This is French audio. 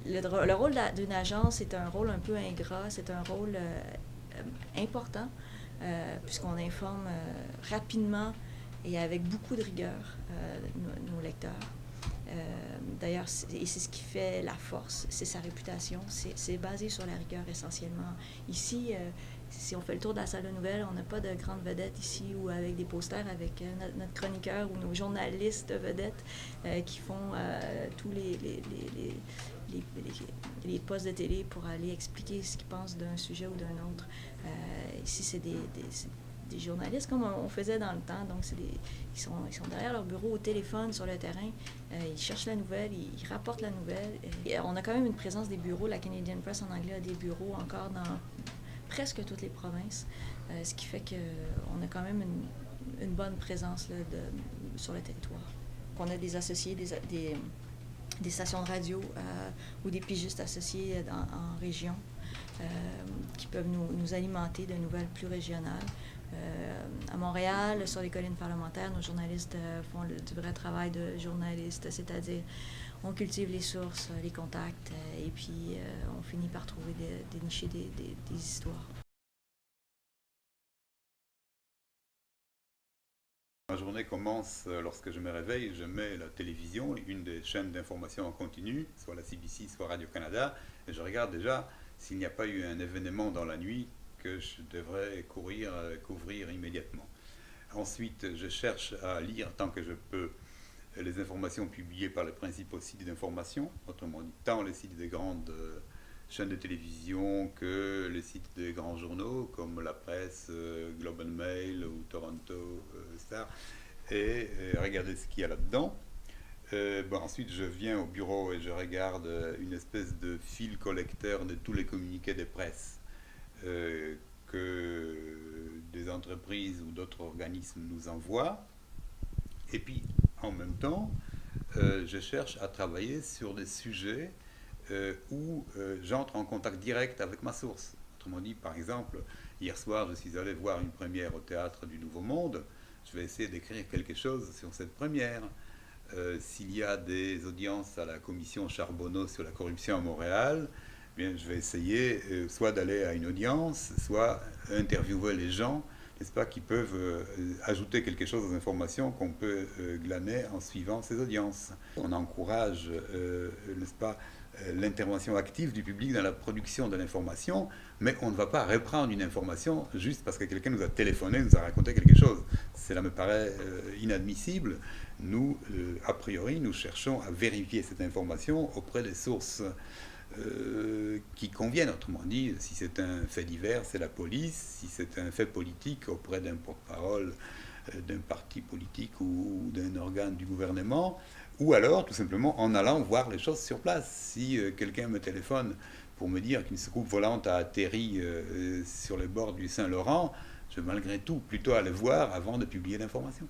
le rôle d'une agence est un rôle un peu ingrat, c'est un rôle important, puisqu'on informe rapidement et avec beaucoup de rigueur nos lecteurs. D'ailleurs, et c'est ce qui fait la force, c'est sa réputation. C'est basé sur la rigueur essentiellement. Ici, si on fait le tour de la salle de nouvelles, on n'a pas de grandes vedettes ici ou avec des posters avec notre chroniqueur ou nos journalistes vedettes qui font tous les postes de télé pour aller expliquer ce qu'ils pensent d'un sujet ou d'un autre. Ici, c'est des journalistes comme on faisait dans le temps. Donc, ils sont derrière leur bureau au téléphone, sur le terrain. Ils cherchent la nouvelle, ils rapportent la nouvelle. Et on a quand même une présence des bureaux. La Canadian Press en anglais a des bureaux encore dans presque toutes les provinces. Ce qui fait qu'on a quand même une bonne présence là, sur le territoire. On a des associés, des stations de radio ou des pigistes associés en région qui peuvent nous alimenter de nouvelles plus régionales. À Montréal, sur les collines parlementaires, nos journalistes font du vrai travail de journalistes, c'est-à-dire on cultive les sources, les contacts, et puis on finit par trouver dénicher des histoires. Ma journée commence lorsque je me réveille, je mets la télévision, une des chaînes d'information en continu, soit la CBC, soit Radio-Canada, et je regarde déjà s'il n'y a pas eu un événement dans la nuit que je devrais couvrir immédiatement. Ensuite, je cherche à lire tant que je peux les informations publiées par les principaux sites d'information, autrement dit, tant les sites des grandes chaînes de télévision que les sites des grands journaux comme la presse, Globe and Mail ou Toronto Star, et regarder ce qu'il y a là-dedans. Ensuite, je viens au bureau et je regarde une espèce de fil collecteur de tous les communiqués de presse que des entreprises ou d'autres organismes nous envoient. Et puis, en même temps, je cherche à travailler sur des sujets où j'entre en contact direct avec ma source. Autrement dit, par exemple, hier soir, je suis allé voir une première au Théâtre du Nouveau Monde. Je vais essayer d'écrire quelque chose sur cette première. S'il y a des audiences à la commission Charbonneau sur la corruption à Montréal, bien, je vais essayer soit d'aller à une audience, soit interviewer les gens, n'est-ce pas, qui peuvent ajouter quelque chose aux informations qu'on peut glaner en suivant ces audiences. On encourage, n'est-ce pas, l'intervention active du public dans la production de l'information, mais on ne va pas reprendre une information juste parce que quelqu'un nous a téléphoné, nous a raconté quelque chose. Cela me paraît inadmissible. Nous, a priori, nous cherchons à vérifier cette information auprès des sources qui conviennent. Autrement dit, si c'est un fait divers, c'est la police. Si c'est un fait politique, auprès d'un porte-parole d'un parti politique ou d'un organe du gouvernement, ou alors tout simplement en allant voir les choses sur place. Si quelqu'un me téléphone pour me dire qu'une soucoupe volante a atterri sur les bords du Saint-Laurent, je vais malgré tout plutôt aller voir avant de publier l'information.